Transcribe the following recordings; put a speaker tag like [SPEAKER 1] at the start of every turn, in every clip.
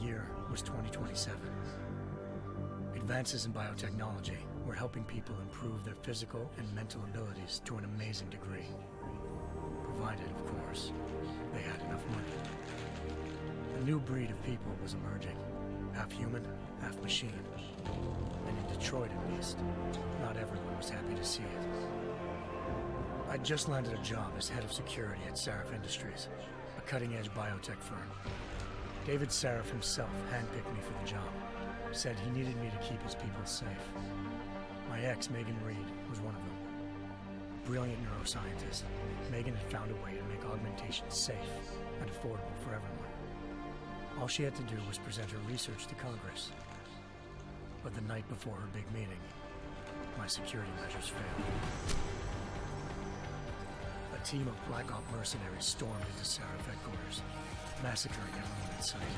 [SPEAKER 1] year was 2027. Advances in biotechnology were helping people improve their physical and mental abilities to an amazing degree. Provided, of course, they had enough money. A new breed of people was emerging, half human, half machine. And in Detroit, at least, not everyone was happy to see it. I'd just landed a job as head of security at Sarif Industries, a cutting-edge biotech firm. David Sarif himself handpicked me for the job, said he needed me to keep his people safe. My ex, Megan Reed, was one of them. Brilliant neuroscientist, Megan had found a way to make augmentation safe and affordable for everyone. All she had to do was present her research to Congress. But the night before her big meeting, my security measures failed. A team of Black Op mercenaries stormed into Sarif headquarters, massacring everyone in sight.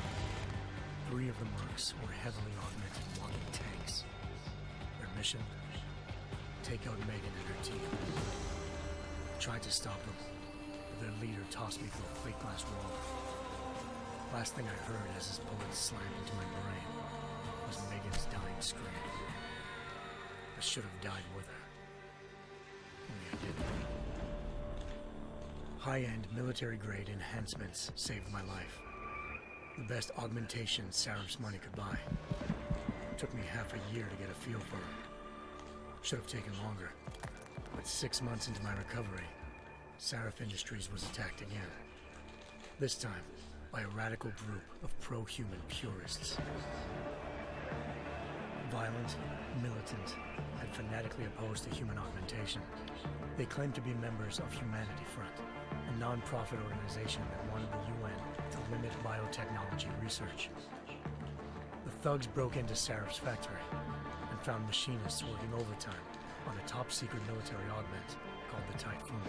[SPEAKER 1] 3 of the mercs were heavily augmented walking tanks. Their mission? Take out Megan and her team. I tried to stop them, but their leader tossed me through a plate glass wall. Last thing I heard as his bullets slammed into my brain was Megan's dying scream. I should have died with her. Only I didn't. High-end military-grade enhancements saved my life. The best augmentation Sarif's money could buy. It took me half a year to get a feel for her. Should have taken longer. But 6 months into my recovery, Sarif Industries was attacked again. This time, by a radical group of pro-human purists. Violent, militant, and fanatically opposed to human augmentation. They claimed to be members of Humanity Front, a non-profit organization that wanted the UN to limit biotechnology research. The thugs broke into Sarif's factory and found machinists working overtime on a top-secret military augment called the Typhoon.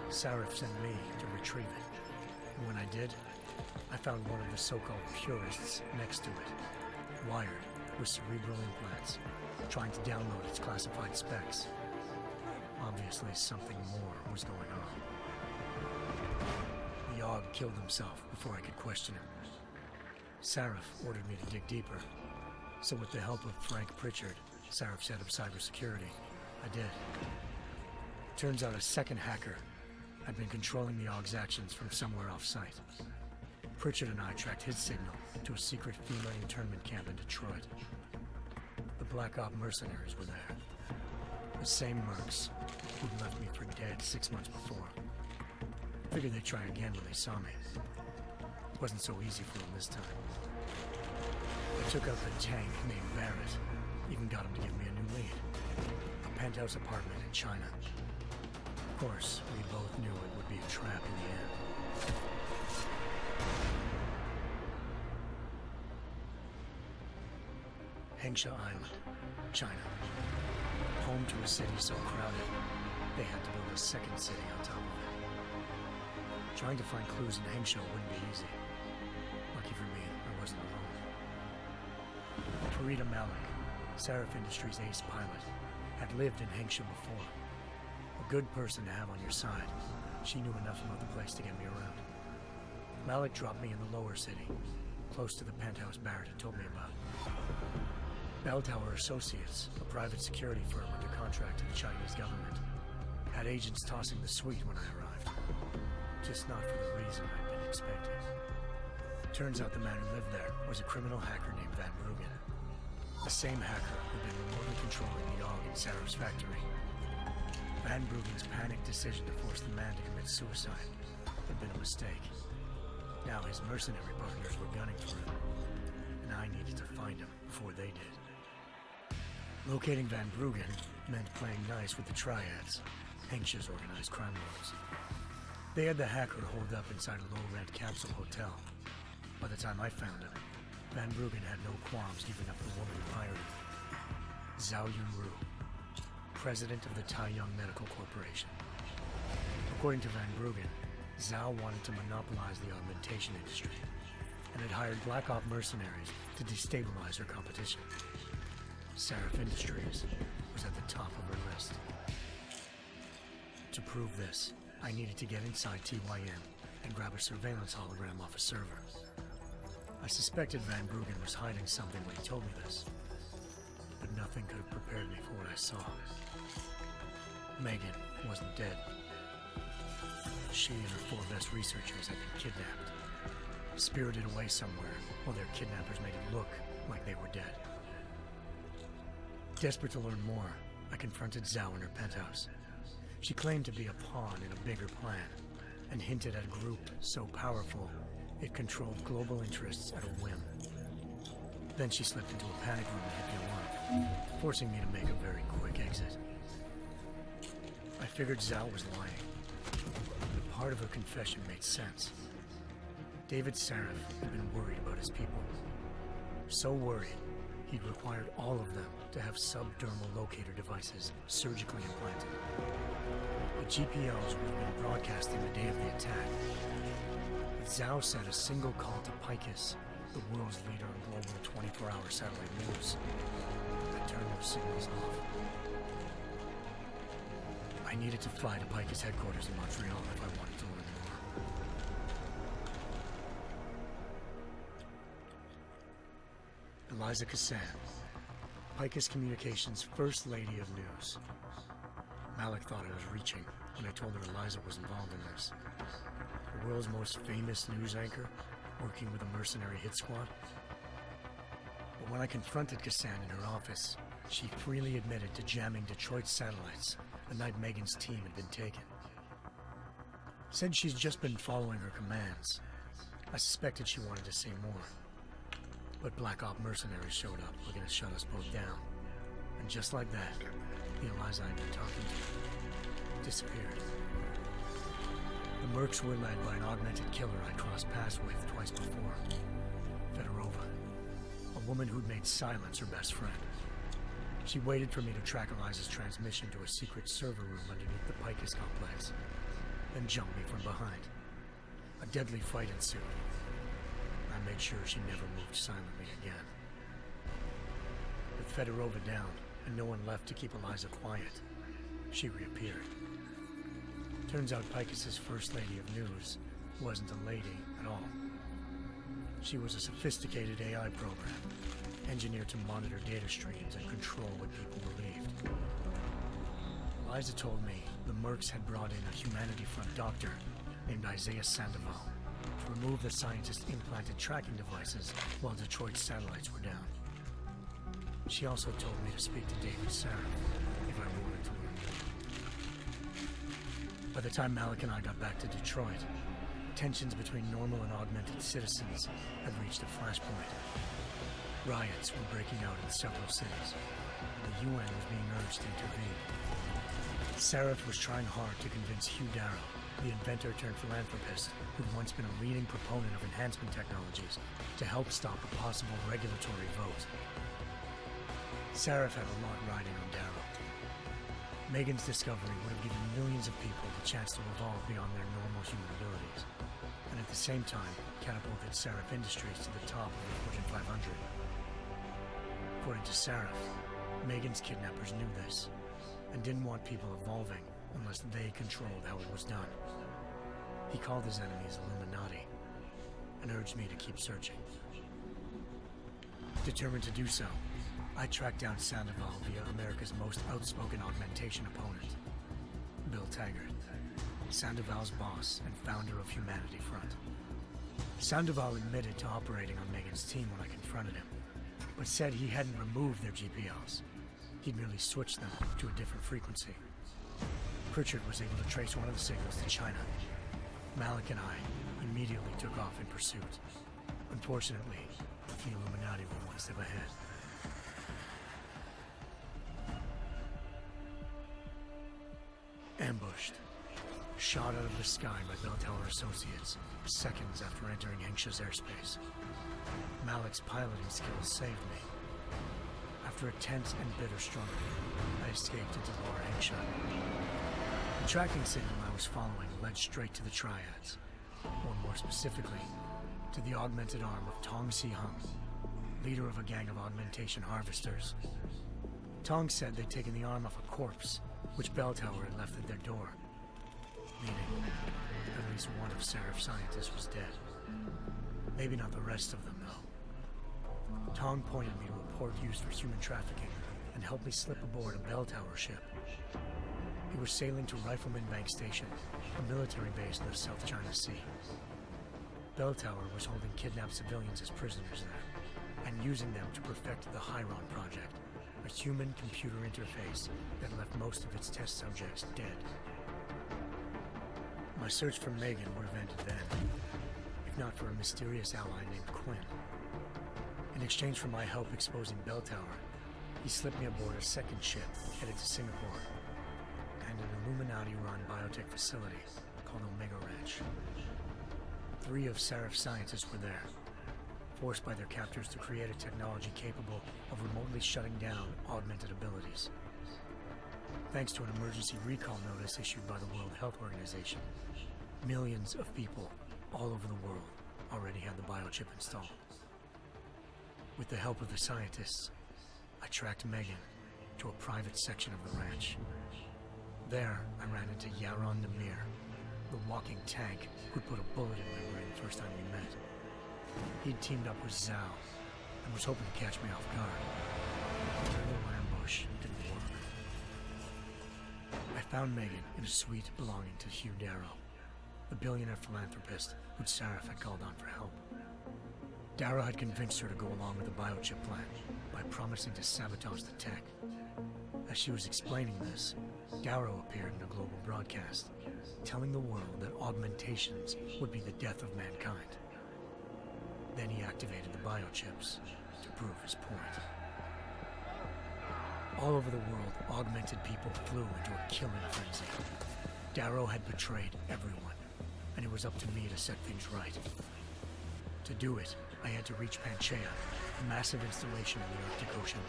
[SPEAKER 1] Sarif sent me to retrieve it, and when I did, I found one of the so-called purists next to it, wired with cerebral implants, trying to download its classified specs. Obviously, something more was going on. The AUG killed himself before I could question him. Sarif ordered me to dig deeper, so with the help of Frank Pritchard, Sarif's head of cybersecurity, I did. Turns out a second hacker had been controlling the AUG's actions from somewhere off-site. Pritchard and I tracked his signal to a secret female internment camp in Detroit. The Black Op mercenaries were there. The same mercs who'd left me for dead 6 months before. Figured they'd try again when they saw me. It wasn't so easy for them this time. I took out the tank named Barrett, even got him to give me a new lead. A penthouse apartment in China. Of course, we both knew it would be a trap in the end. Hengsha Island, China. Home to a city so crowded, they had to build a second city on top of it. Trying to find clues in Hengsha wouldn't be easy. Lucky for me, I wasn't alone. Farida Malik, Sarif Industries' ace pilot, had lived in Hengsha before. A good person to have on your side. She knew enough about the place to get me around. Malik dropped me in the lower city, close to the penthouse Barrett had told me about. Bell Tower Associates, a private security firm under contract to the Chinese government, had agents tossing the suite when I arrived. Just not for the reason I'd been expecting. Turns out the man who lived there was a criminal hacker named Van Bruggen. The same hacker who'd been remotely controlling the AUG in Sarif's factory. Van Bruggen's panicked decision to force the man to commit suicide had been a mistake. Now his mercenary partners were gunning for him, and I needed to find him before they did. Locating Van Bruggen meant playing nice with the Triads, Hengsha's organized crime lords. They had the hacker holed up inside a low-rent capsule hotel. By the time I found him, Van Bruggen had no qualms giving up the woman who hired him. Zhao Yunru, president of the Taiyang Medical Corporation. According to Van Bruggen, Zhao wanted to monopolize the augmentation industry and had hired Black Op mercenaries to destabilize her competition. Sarif Industries was at the top of her list. To prove this, I needed to get inside TYM and grab a surveillance hologram off a server. I suspected Van Bruggen was hiding something when he told me this, but nothing could have prepared me for what I saw. Megan wasn't dead. She and her 4 best researchers had been kidnapped, spirited away somewhere while their kidnappers made it look like they were dead. Desperate to learn more, I confronted Zhao in her penthouse. She claimed to be a pawn in a bigger plan, and hinted at a group so powerful it controlled global interests at a whim. Then she slipped into a panic room and hit the alarm, forcing me to make a very quick exit. I figured Zhao was lying, but part of her confession made sense. David Sarif had been worried about his people. So worried, he'd required all of them to have subdermal locator devices surgically implanted. The GPLs would have been broadcasting the day of the attack. But Zhao said a single call to Picus, the world's leader in global 24-hour satellite news, had turned those signals off. I needed to fly to Picus headquarters in Montreal if I wanted to learn more. Eliza Cassan, Picus Communications' First Lady of News. Malik thought I was reaching when I told her Eliza was involved in this. The world's most famous news anchor, working with a mercenary hit squad. But when I confronted Cassan in her office, she freely admitted to jamming Detroit's satellites the night Megan's team had been taken. Said she's just been following her commands. I suspected she wanted to say more. But Black Op mercenaries showed up looking to shut us both down. And just like that, the Eliza I'd been talking to disappeared. The Mercs were led by an augmented killer I crossed paths with twice before. Fedorova, a woman who'd made silence her best friend. She waited for me to track Eliza's transmission to a secret server room underneath the Picus complex, then jumped me from behind. A deadly fight ensued. I made sure she never moved silently again. With Fedorova down and no one left to keep Eliza quiet, she reappeared. Turns out Picus's First Lady of News wasn't a lady at all. She was a sophisticated AI program, engineered to monitor data streams and control what people believed. Eliza told me the Mercs had brought in a Humanity Front doctor named Isaiah Sandoval to remove the scientist's implanted tracking devices while Detroit's satellites were down. She also told me to speak to David Sarif if I wanted to learn more. By the time Malik and I got back to Detroit, tensions between normal and augmented citizens had reached a flashpoint. Riots were breaking out in several cities, and the UN was being urged to intervene. Sarif was trying hard to convince Hugh Darrow, the inventor-turned-philanthropist who'd once been a leading proponent of enhancement technologies, to help stop a possible regulatory vote. Sarif had a lot riding on Darrow. Megan's discovery would have given millions of people the chance to evolve beyond their normal human abilities, and at the same time catapulted Sarif Industries to the top of the Fortune 500. According to Sarif, Megan's kidnappers knew this, and didn't want people evolving unless they controlled how it was done. He called his enemies Illuminati, and urged me to keep searching. Determined to do so, I tracked down Sandoval via America's most outspoken augmentation opponent, Bill Taggart, Sandoval's boss and founder of Humanity Front. Sandoval admitted to operating on Megan's team when I confronted him, but said he hadn't removed their GPLs. He'd merely switched them to a different frequency. Pritchard was able to trace one of the signals to China. Malik and I immediately took off in pursuit. Unfortunately, the Illuminati were one step ahead. Ambushed. Shot out of the sky by Bell Tower Associates, seconds after entering Hengsha's airspace. Malik's piloting skills saved me. After a tense and bitter struggle, I escaped into Lower Hengsha. The tracking signal I was following led straight to the Triads, or more specifically, to the augmented arm of Tong Si-hung, leader of a gang of augmentation harvesters. Tong said they'd taken the arm off a corpse, which Bell Tower had left at their door, meaning at least one of Sarif's scientists was dead. Maybe not the rest of them, though. Tong pointed me to a port used for human trafficking and helped me slip aboard a bell tower ship. We were sailing to Rifleman Bank Station, a military base in the South China Sea. Bell Tower was holding kidnapped civilians as prisoners there, and using them to perfect the Chiron Project, a human-computer interface that left most of its test subjects dead. My search for Megan would have ended then, if not for a mysterious ally named Quinn. In exchange for my help exposing Bell Tower, he slipped me aboard a second ship headed to Singapore, and an Illuminati-run biotech facility called Omega Ranch. 3 of Seraph's scientists were there, forced by their captors to create a technology capable of remotely shutting down augmented abilities. Thanks to an emergency recall notice issued by the World Health Organization, millions of people all over the world already had the biochip installed. With the help of the scientists, I tracked Megan to a private section of the ranch. There, I ran into Yaron Namir, the walking tank who'd put a bullet in my brain the first time we met. He'd teamed up with Zhao and was hoping to catch me off guard. But their little ambush didn't work. I found Megan in a suite belonging to Hugh Darrow, the billionaire philanthropist who Seraph had called on for help. Darrow had convinced her to go along with the biochip plan by promising to sabotage the tech. As she was explaining this, Darrow appeared in a global broadcast, telling the world that augmentations would be the death of mankind. Then he activated the biochips to prove his point. All over the world, augmented people flew into a killing frenzy. Darrow had betrayed everyone, and it was up to me to set things right. To do it, I had to reach Panchaea, a massive installation in the Arctic Ocean.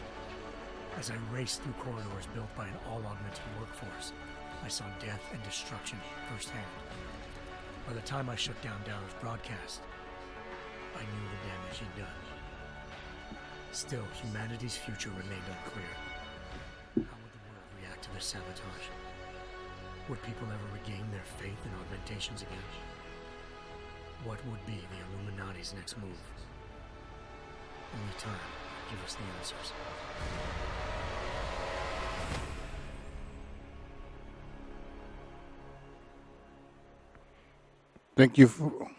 [SPEAKER 1] As I raced through corridors built by an all-augmented workforce, I saw death and destruction firsthand. By the time I shut down Darrow's broadcast, I knew the damage he'd done. Still, humanity's future remained unclear. How would the world react to this sabotage? Would people ever regain their faith in augmentations again? What would be the Illuminati's next move? Only time will give us the answers.
[SPEAKER 2] Thank you for